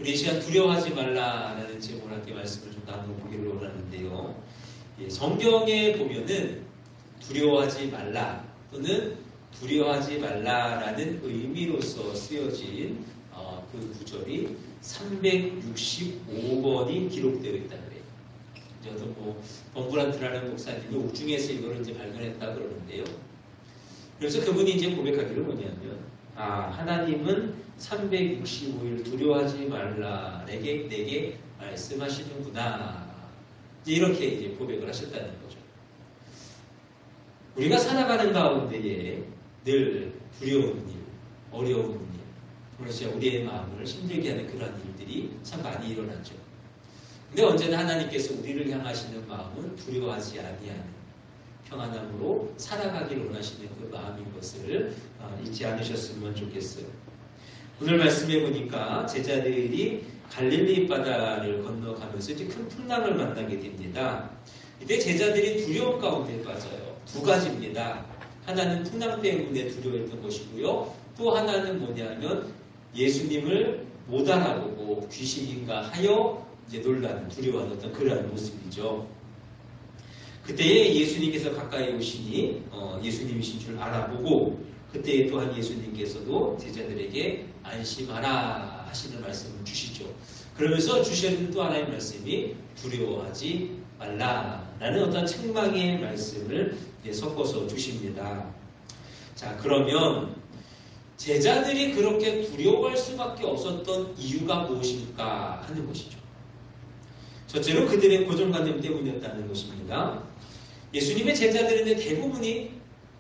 우리 이 시간 두려워하지 말라라는 제목으로 함께 말씀을 좀 나눠보기를 원하는데요. 성경에 보면은 두려워하지 말라 또는 두려워하지 말라라는 의미로서 쓰여진 그 구절이 365번이 기록되어 있다 그래요. 저도 범브란트라는 목사님이 우중에서 이거를 이제 발견했다 그러는데요. 그래서 그분이 이제 고백하기를 뭐냐면, 하나님은 365일 두려워하지 말라 내게 말씀하시는구나. 이제 이렇게 이제 고백을 하셨다는 거죠. 우리가 살아가는 가운데에 늘 두려운 일, 어려운 일, 그래서 우리의 마음을 힘들게 하는 그러한 일들이 참 많이 일어나죠. 근데 언제나 하나님께서 우리를 향하시는 마음은 두려워하지 아니하는 평안함으로 살아가기를 원하시는 그 마음인 것을 잊지 않으셨으면 좋겠어요. 오늘 말씀해 보니까 제자들이 갈릴리 바다를 건너가면서 이제 큰 풍랑을 만나게 됩니다. 이때 제자들이 두려움 가운데 빠져요. 두 가지입니다. 하나는 풍랑 때문에 두려워했던 것이고요. 또 하나는 뭐냐면 예수님을 못 알아보고 귀신인가 하여 이제 놀라는 두려워하는 어떤 그러한 모습이죠. 그때에 예수님께서 가까이 오시니 예수님이신 줄 알아보고 그때에 또한 예수님께서도 제자들에게 안심하라 하시는 말씀을 주시죠. 그러면서 주시는 또 하나의 말씀이 두려워하지 말라라는 어떤 책망의 말씀을 섞어서 주십니다. 자, 그러면 제자들이 그렇게 두려워할 수밖에 없었던 이유가 무엇일까 하는 것이죠. 첫째로 그들의 고정관념 때문이었다는 것입니다. 예수님의 제자들인데 대부분이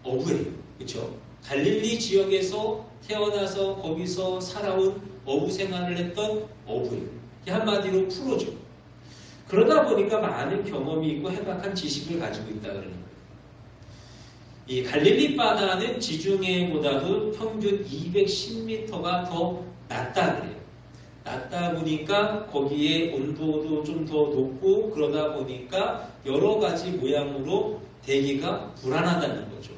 어부예요. 그렇죠? 갈릴리 지역에서 태어나서 거기서 살아온 어부 생활을 했던 어부예요. 한마디로 프로죠. 그러다 보니까 많은 경험이 있고 해박한 지식을 가지고 있다 그러는 거예요. 이 갈릴리 바다는 지중해보다도 평균 210m가 더 낮다 그래요. 낮다 보니까 거기에 온도도 좀 더 높고 그러다 보니까 여러 가지 모양으로 대기가 불안하다는 거죠.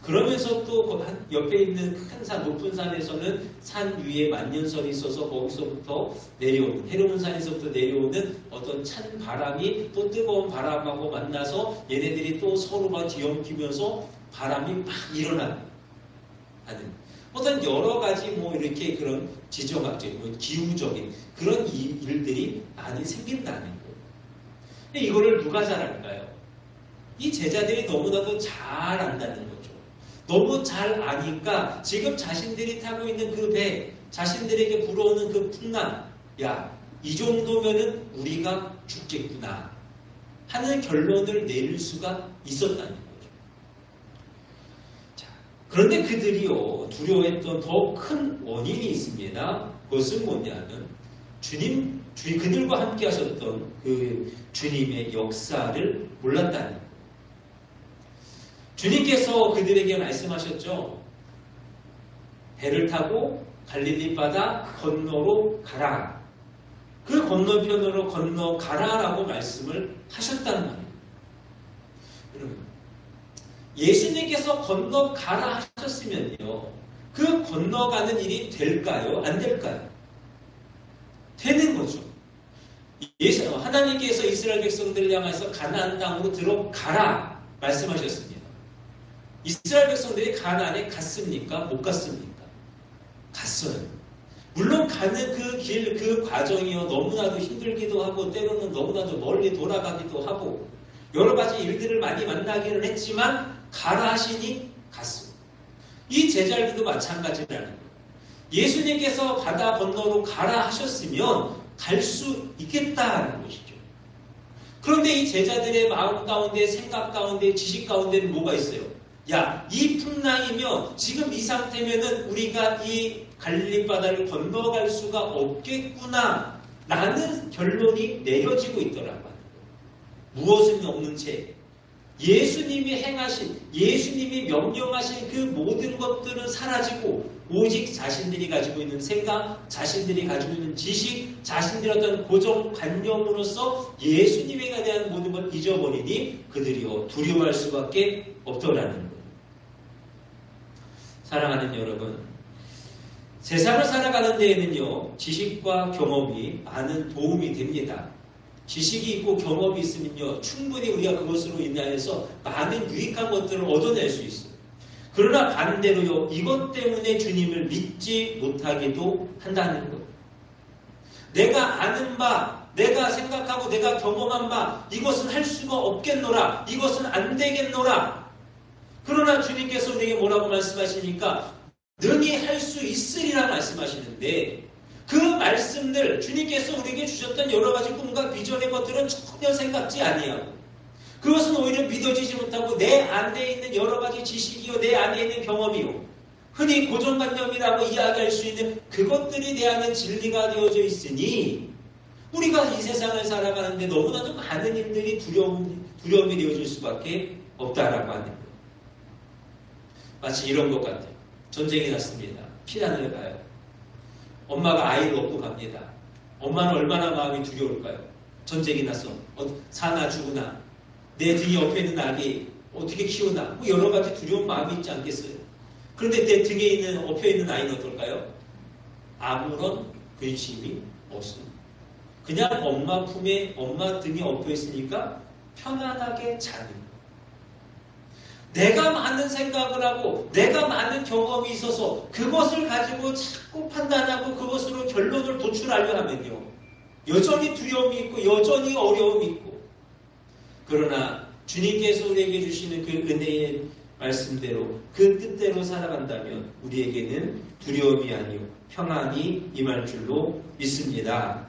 그러면서 또 옆에 있는 큰 산, 높은 산에서는 산 위에 만년설이 있어서 거기서부터 내려오는, 헤르몬산에서부터 내려오는 어떤 찬 바람이 또 뜨거운 바람하고 만나서 얘네들이 또 서로가 뒤엉키면서 바람이 막 일어나는 어떤 여러 가지 이렇게 그런 지정학적인, 기후적인 그런 일들이 많이 생긴다는 거예요. 근데 이거를 누가 잘 알까요? 이 제자들이 너무나도 잘 안다는 거죠. 너무 잘 아니까 지금 자신들이 타고 있는 그 배, 자신들에게 불어오는 그 풍랑, 이 정도면은 우리가 죽겠구나 하는 결론을 내릴 수가 있었다는 거죠. 그런데 그들이요, 두려워했던 더 큰 원인이 있습니다. 그것은 뭐냐면 그들과 함께 하셨던 그 주님의 역사를 몰랐다는 거예요. 주님께서 그들에게 말씀하셨죠. 배를 타고 갈릴리 바다 건너로 가라. 그 건너편으로 건너가라라고 말씀을 하셨다는 말이에요. 여러분, 예수님께서 건너가라 하셨으면요, 그 건너가는 일이 될까요? 안 될까요? 되는 거죠. 하나님께서 이스라엘 백성들을 향해서 가나안 땅으로 들어가라 말씀하셨습니다. 이스라엘 백성들이 가나안에 갔습니까? 못 갔습니까? 갔어요. 물론 가는 그 길, 그 과정이요, 너무나도 힘들기도 하고 때로는 너무나도 멀리 돌아가기도 하고 여러 가지 일들을 많이 만나기는 했지만 가라 하시니 갔습니다. 이 제자들도 마찬가지라는 거예요. 예수님께서 바다 건너로 가라 하셨으면 갈 수 있겠다는 것이죠. 그런데 이 제자들의 마음 가운데, 생각 가운데, 지식 가운데는 뭐가 있어요? 이 풍랑이면 지금 이 상태면은 우리가 이 갈릴리 바다를 건너갈 수가 없겠구나 라는 결론이 내려지고 있더라고요. 무엇은 없는 채 예수님이 행하신, 예수님이 명령하신 그 모든 것들은 사라지고 오직 자신들이 가지고 있는 생각, 자신들이 가지고 있는 지식, 자신들의 어떤 고정관념으로서 예수님에 대한 모든 걸 잊어버리니 그들이요 두려워할 수밖에 없더라는 거예요. 사랑하는 여러분, 세상을 살아가는 데에는요, 지식과 경험이 많은 도움이 됩니다. 지식이 있고 경험이 있으면요, 충분히 우리가 그것으로 인하여서 많은 유익한 것들을 얻어낼 수 있어요. 그러나 반대로요, 이것 때문에 주님을 믿지 못하기도 한다는 것. 내가 아는 바, 내가 생각하고 내가 경험한 바, 이것은 할 수가 없겠노라, 이것은 안 되겠노라. 그러나 주님께서 우리에게 뭐라고 말씀하시니까 능히 할 수 있으리라 말씀하시는데, 그 말씀들, 주님께서 우리에게 주셨던 여러 가지 꿈과 비전의 것들은 전혀 생각지 아니하고, 그것은 오히려 믿어지지 못하고 내 안에 있는 여러 가지 지식이요, 내 안에 있는 경험이요, 흔히 고정관념이라고 이야기할 수 있는 그것들이 내 안에 진리가 되어져 있으니 우리가 이 세상을 살아가는데 너무나도 많은 일들이 두려움이 되어질 수밖에 없다라고 하는 거예요. 마치 이런 것 같아요. 전쟁이 났습니다. 피난을 가요. 엄마가 아이를 얻고 갑니다. 엄마는 얼마나 마음이 두려울까요? 전쟁이 났어. 사나 죽으나, 내 등이 옆에 있는 아기 어떻게 키우나, 뭐 여러 가지 두려운 마음이 있지 않겠어요? 그런데 내 등에 있는, 엎여 있는 아이는 어떨까요? 아무런 근심이 없습니다. 그냥 엄마 품에, 엄마 등에 엎여 있으니까 편안하게 자는 거예요. 내가 많은 생각을 하고 내가 많은 경험이 있어서 그것을 가지고 자꾸 판단하고 그것으로 결론을 도출하려 하면요, 여전히 두려움이 있고 여전히 어려움이 있고, 그러나 주님께서 우리에게 주시는 그 은혜의 말씀대로 그 뜻대로 살아간다면 우리에게는 두려움이 아니요 평안이 임할 줄로 믿습니다.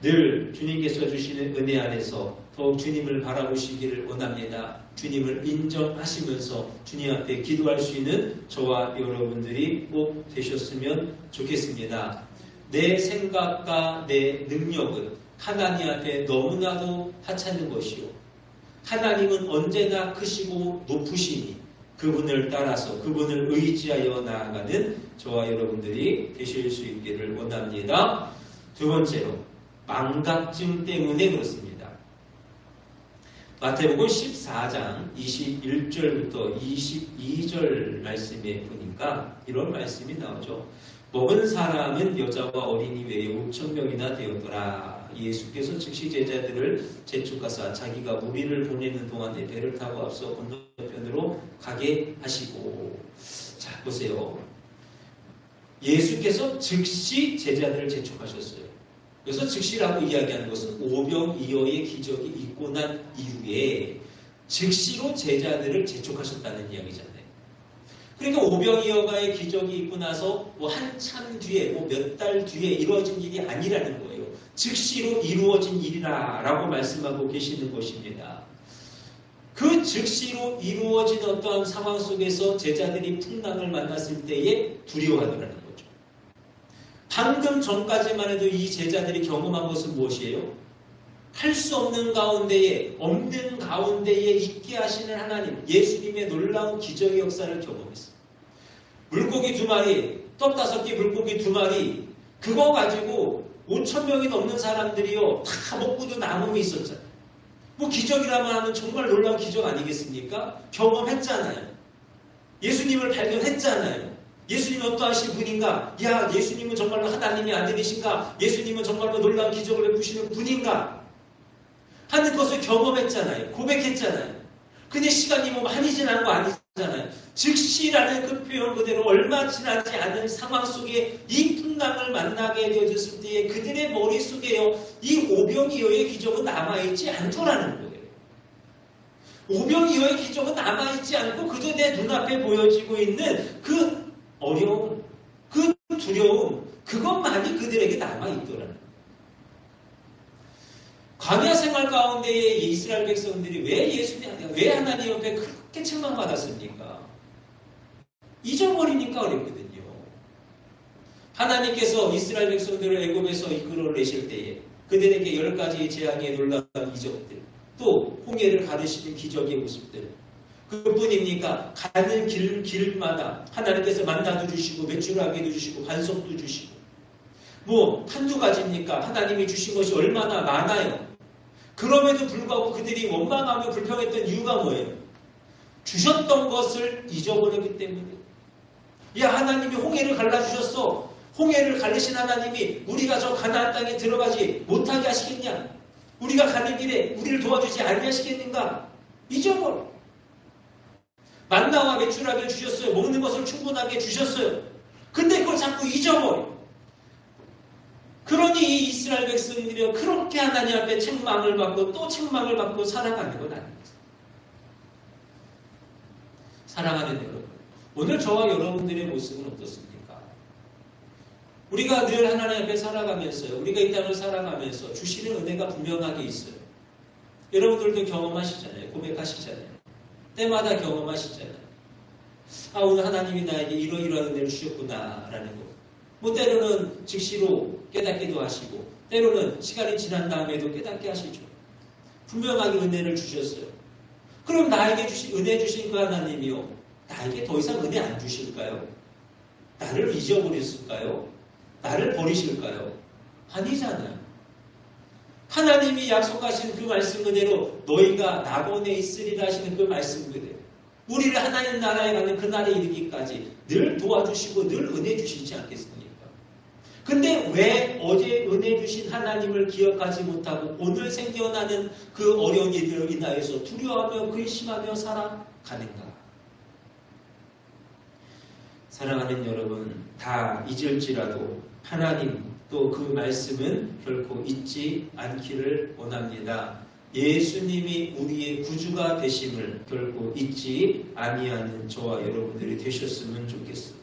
늘 주님께서 주시는 은혜 안에서 더욱 주님을 바라보시기를 원합니다. 주님을 인정하시면서 주님 앞에 기도할 수 있는 저와 여러분들이 꼭 되셨으면 좋겠습니다. 내 생각과 내 능력은 하나님 앞에 너무나도 하찮은 것이요, 하나님은 언제나 크시고 높으시니 그분을 따라서 그분을 의지하여 나아가는 저와 여러분들이 되실 수 있기를 원합니다. 두 번째로, 망각증 때문에 그렇습니다. 마태복음 14장 21절부터 22절 말씀에 보니까 이런 말씀이 나오죠. 먹은 사람은 여자와 어린이 외에 5,000명이나 되었더라. 예수께서 즉시 제자들을 재촉하사 자기가 무리를 보내는 동안에 배를 타고 앞서 건너편으로 가게 하시고. 자, 보세요. 예수께서 즉시 제자들을 재촉하셨어요. 그래서 즉시라고 이야기하는 것은 오병이어의 기적이 있고 난 이후에 즉시로 제자들을 재촉하셨다는 이야기잖아요. 그러니까 오병이어가의 기적이 있고 나서 뭐 한참 뒤에, 뭐 몇 달 뒤에 이루어진 일이 아니라는 거예요. 즉시로 이루어진 일이라고 말씀하고 계시는 것입니다. 그 즉시로 이루어진 어떠한 상황 속에서 제자들이 풍랑을 만났을 때에 두려워하더라는 거죠. 방금 전까지만 해도 이 제자들이 경험한 것은 무엇이에요? 할 수 없는 가운데에, 없는 가운데에 있게 하시는 하나님, 예수님의 놀라운 기적의 역사를 경험했어요. 물고기 2마리, 떡 5개, 물고기 2마리, 그거 가지고 5,000명이 넘는 사람들이요, 다 먹고도 남음이 있었잖아요. 뭐 기적이라면 하면 정말 놀라운 기적 아니겠습니까? 경험했잖아요. 예수님을 발견했잖아요. 예수님은 어떠하신 분인가? 야, 예수님은 정말로 하나님의 아들이신가? 예수님은 정말로 놀라운 기적을 베푸시는 분인가? 하는 것을 경험했잖아요. 고백했잖아요. 근데 시간이 뭐 많이 지난 거 아니잖아요. 즉시라는 그 표현 그대로 얼마 지나지 않은 상황 속에 이 풍랑을 만나게 되어졌을 때에 그들의 머릿속에요, 이 오병이어의 기적은 남아있지 않더라는 거예요. 오병이어의 기적은 남아있지 않고 그저 내 눈앞에 보여지고 있는 그 어려움, 그 두려움, 그것만이 그들에게 남아있더라는 거예요. 광야 생활 가운데에 이스라엘 백성들이 왜 하나님 옆에 그렇게 책망받았습니까? 잊어버리니까 어렵거든요. 하나님께서 이스라엘 백성들을 애굽에서 이끌어내실 때에 그들에게 10가지 재앙의 놀라운 이적들, 또 홍해를 가르시는 기적의 모습들, 그뿐입니까? 가는 길마다 하나님께서 만나도 주시고 메추라기도 주시고 반석도 주시고, 뭐 한두 가지입니까? 하나님이 주신 것이 얼마나 많아요. 그럼에도 불구하고 그들이 원망하며 불평했던 이유가 뭐예요? 주셨던 것을 잊어버렸기 때문에. 야, 하나님이 홍해를 갈라주셨어. 홍해를 가르신 하나님이 우리가 저 가나안 땅에 들어가지 못하게 하시겠냐? 우리가 가는 길에 우리를 도와주지 아니하시겠는가? 잊어버려. 만나와 메추라기를 주셨어요. 먹는 것을 충분하게 주셨어요. 근데 그걸 자꾸 잊어버려. 그러니 이 이스라엘 백성들이 그렇게 하나님 앞에 책망을 받고 또 책망을 받고 살아가는 건 아닙니다. 사랑하는 여러분, 오늘 저와 여러분들의 모습은 어떻습니까? 우리가 늘 하나님 앞에 살아가면서요, 우리가 이 땅을 살아가면서 주시는 은혜가 분명하게 있어요. 여러분들도 경험하시잖아요. 고백하시잖아요. 때마다 경험하시잖아요. 아, 오늘 하나님이 나에게 이러이러한 은혜를 주셨구나 라는 거. 뭐 때로는 즉시로 깨닫기도 하시고 때로는 시간이 지난 다음에도 깨닫게 하시죠. 분명하게 은혜를 주셨어요. 그럼 나에게 은혜 주신 그 하나님이요, 나에게 더 이상 은혜 안 주실까요? 나를 잊어버렸을까요? 나를 버리실까요? 아니잖아요. 하나님이 약속하신 그 말씀 그대로 너희가 낙원에 있으리라 하시는 그 말씀 그대로 우리를 하나님 나라에 가는 그날에 이르기까지 늘 도와주시고 늘 은혜 주시지 않겠습니까? 근데 왜 어제 은혜 주신 하나님을 기억하지 못하고 오늘 생겨나는 그 어려운 일들로 인하여서 두려워하며 근심하며 살아가는가? 사랑하는 여러분, 다 잊을지라도 하나님 또 그 말씀은 결코 잊지 않기를 원합니다. 예수님이 우리의 구주가 되심을 결코 잊지 아니하는 저와 여러분들이 되셨으면 좋겠습니다.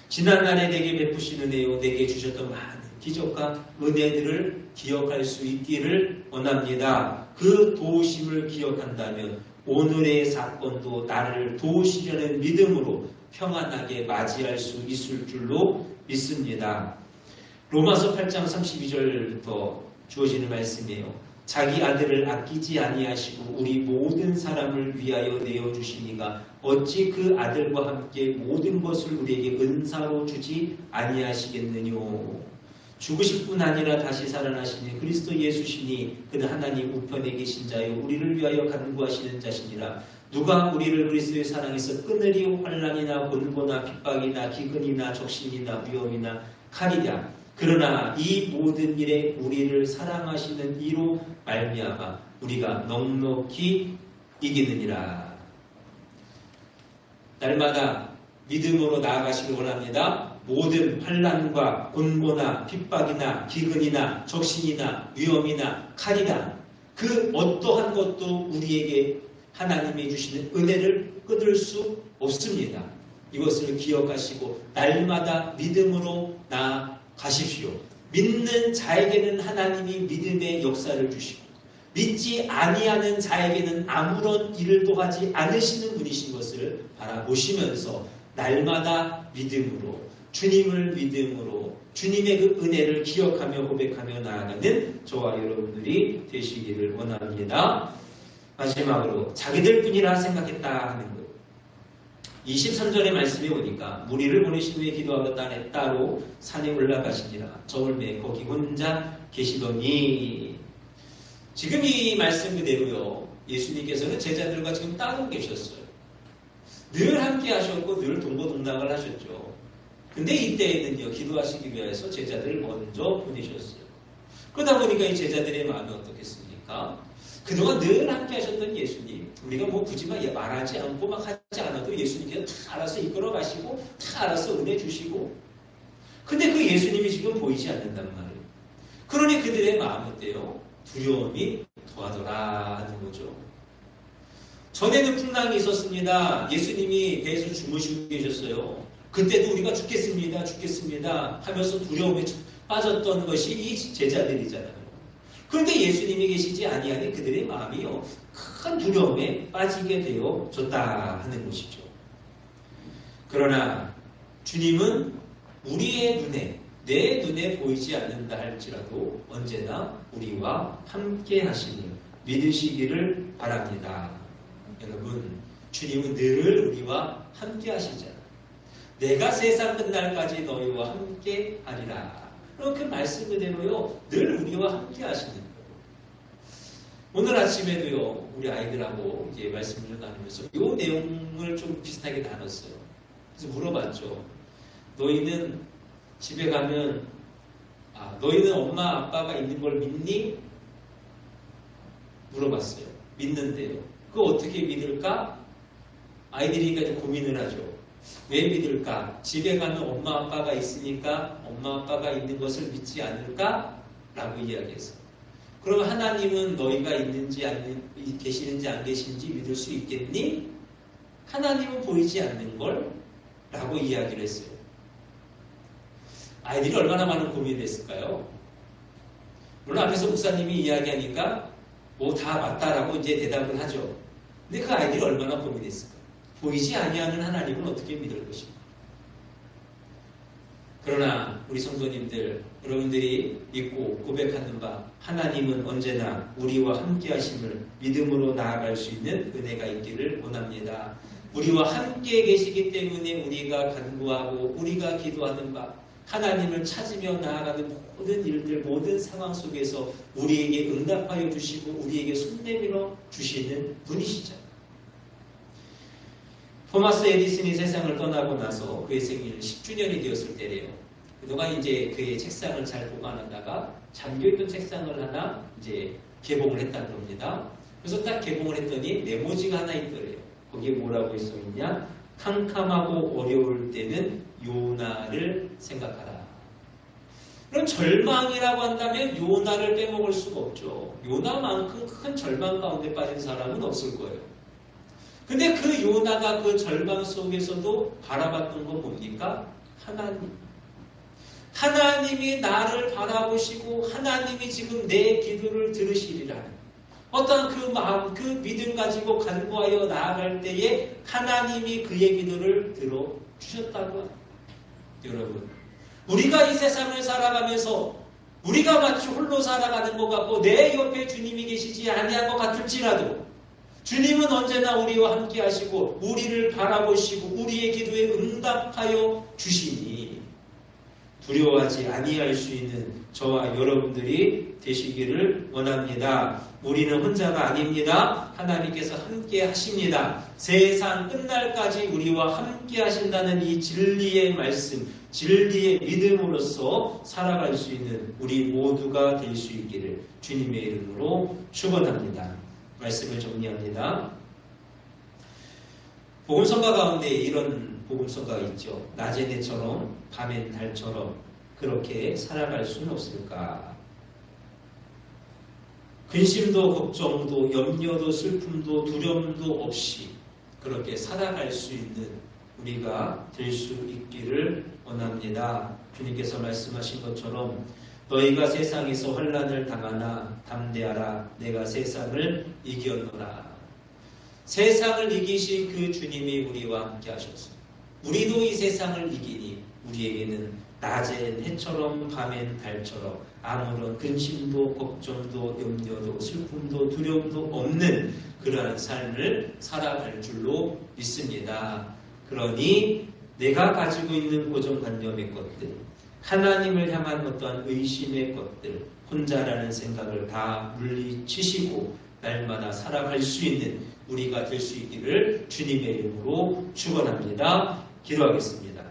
지난날에 내게 베푸신 은혜요, 내게 주셨던 많은 기적과 은혜들을 기억할 수 있기를 원합니다. 그 도우심을 기억한다면 오늘의 사건도 나를 도우시려는 믿음으로 평안하게 맞이할 수 있을 줄로 믿습니다. 로마서 8장 32절부터 주어지는 말씀이에요. 자기 아들을 아끼지 아니하시고 우리 모든 사람을 위하여 내어주시니가 어찌 그 아들과 함께 모든 것을 우리에게 은사로 주지 아니하시겠느뇨. 죽으실 뿐 아니라 다시 살아나시니 그리스도 예수시니 그는 하나님 우편에 계신 자요 우리를 위하여 간구하시는 자시니라. 누가 우리를 그리스도의 사랑에서 끊으리오. 환난이나 곤고나 핍박이나 기근이나 적신이나 위험이나 칼이랴. 그러나 이 모든 일에 우리를 사랑하시는 이로 말미암아 우리가 넉넉히 이기느니라. 날마다 믿음으로 나아가시길 원합니다. 모든 환난과 곤고나 핍박이나 기근이나 적신이나 위험이나 칼이나 그 어떠한 것도 우리에게 하나님이 주시는 은혜를 끊을 수 없습니다. 이것을 기억하시고 날마다 믿음으로 나아가십시오. 믿는 자에게는 하나님이 믿음의 역사를 주시고 믿지 아니하는 자에게는 아무런 일도 하지 않으시는 분이신 것을 바라보시면서 날마다 믿음으로 주님을 믿음으로 주님의 그 은혜를 기억하며 고백하며 나아가는 저와 여러분들이 되시기를 원합니다. 마지막으로 자기들 뿐이라 생각했다 하는 것. 23절의 말씀에 보니까 무리를 보내신 후에 기도하며 따로 산에 올라가시니라. 저울매 거기 혼자 계시더니. 지금 이 말씀 그대로요, 예수님께서는 제자들과 지금 따로 계셨어요. 늘 함께 하셨고 늘 동고동락을 하셨죠. 근데 이때에는요, 기도하시기 위해서 제자들을 먼저 보내셨어요. 그러다 보니까 이 제자들의 마음이 어떻겠습니까? 그동안 늘 함께 하셨던 예수님, 우리가 뭐 굳이 막 말하지 않고 막 하지 않아도 예수님께서 다 알아서 이끌어 가시고 다 알아서 은혜 주시고, 근데 그 예수님이 지금 보이지 않는단 말이에요. 그러니 그들의 마음은 어때요? 두려움이 더하더라 하는 거죠. 전에는 풍랑이 있었습니다. 예수님이 배에서 주무시고 계셨어요. 그때도 우리가 죽겠습니다 하면서 두려움에 빠졌던 것이 이 제자들이잖아요. 그런데 예수님이 계시지 아니하니 그들의 마음이요, 큰 두려움에 빠지게 되어졌다 하는 것이죠. 그러나 주님은 우리의 눈에, 내 눈에 보이지 않는다 할지라도 언제나 우리와 함께 하시니 믿으시기를 바랍니다. 여러분, 주님은 늘 우리와 함께 하시잖아요. 내가 세상 끝날까지 너희와 함께 하리라. 그 말씀 그대로요, 늘 우리와 함께 하시는 거예요. 오늘 아침에도요, 우리 아이들하고 이제 말씀을 나누면서 이 내용을 좀 비슷하게 나눴어요. 그래서 물어봤죠. 너희는 집에 가면 너희는 엄마 아빠가 있는 걸 믿니? 물어봤어요. 믿는데요. 그거 어떻게 믿을까? 아이들이 이제 고민을 하죠. 왜 믿을까? 집에 가면 엄마 아빠가 있으니까 엄마 아빠가 있는 것을 믿지 않을까? 라고 이야기했어. 그럼 하나님은 너희가 있는지 계시는지 안 계시는지 믿을 수 있겠니? 하나님은 보이지 않는 걸? 라고 이야기를 했어요. 아이들이 얼마나 많은 고민을 했을까요? 물론 앞에서 목사님이 이야기하니까 뭐 다 맞다라고 이제 대답을 하죠. 근데 그 아이들이 얼마나 고민했을까? 보이지 아니하는 하나님은 어떻게 믿을 것인가? 그러나 우리 성도님들, 여러분들이 믿고 고백하는 바 하나님은 언제나 우리와 함께 하심을 믿음으로 나아갈 수 있는 은혜가 있기를 원합니다. 우리와 함께 계시기 때문에 우리가 간구하고 우리가 기도하는 바 하나님을 찾으며 나아가는 모든 일들, 모든 상황 속에서 우리에게 응답하여 주시고 우리에게 손 내밀어 주시는 분이시죠. 토마스 에디슨이 세상을 떠나고 나서 그의 생일 10주년이 되었을 때래요. 그동안 이제 그의 책상을 잘 보관하다가 잠겨있던 책상을 하나 이제 개봉을 했다는 겁니다. 그래서 딱 개봉을 했더니 메모지가 하나 있더래요. 거기에 뭐라고 써있냐? 캄캄하고 어려울 때는 요나를 생각하라. 그럼 절망이라고 한다면 요나를 빼먹을 수가 없죠. 요나만큼 큰 절망 가운데 빠진 사람은 없을 거예요. 근데 그 요나가 그 절망 속에서도 바라봤던 건 뭡니까? 하나님. 하나님이 나를 바라보시고 하나님이 지금 내 기도를 들으시리라. 어떤 그 마음, 그 믿음 가지고 간구하여 나아갈 때에 하나님이 그의 기도를 들어주셨다고 합니다. 여러분, 우리가 이 세상을 살아가면서 우리가 마치 홀로 살아가는 것 같고 내 옆에 주님이 계시지 아니한 것 같을지라도 주님은 언제나 우리와 함께 하시고 우리를 바라보시고 우리의 기도에 응답하여 주시니 두려워하지 아니할 수 있는 저와 여러분들이 되시기를 원합니다. 우리는 혼자가 아닙니다. 하나님께서 함께 하십니다. 세상 끝날까지 우리와 함께 하신다는 이 진리의 말씀, 진리의 믿음으로써 살아갈 수 있는 우리 모두가 될 수 있기를 주님의 이름으로 축원합니다. 말씀을 정리합니다. 복음성가 가운데 이런 복음성가가 있죠. 낮엔 해처럼 밤엔 달처럼 그렇게 살아갈 수는 없을까? 근심도 걱정도 염려도 슬픔도 두려움도 없이 그렇게 살아갈 수 있는 우리가 될 수 있기를 원합니다. 주님께서 말씀하신 것처럼 너희가 세상에서 환난을 당하나 담대하라. 내가 세상을 이겼노라. 세상을 이기신 그 주님이 우리와 함께 하셨습니다. 우리도 이 세상을 이기니 우리에게는 낮엔 해처럼 밤엔 달처럼 아무런 근심도 걱정도 염려도 슬픔도 두려움도 없는 그러한 삶을 살아갈 줄로 믿습니다. 그러니 내가 가지고 있는 고정관념의 것들, 하나님을 향한 어떠한 의심의 것들, 혼자라는 생각을 다 물리치시고 날마다 살아갈 수 있는 우리가 될 수 있기를 주님의 이름으로 축원합니다. 기도하겠습니다.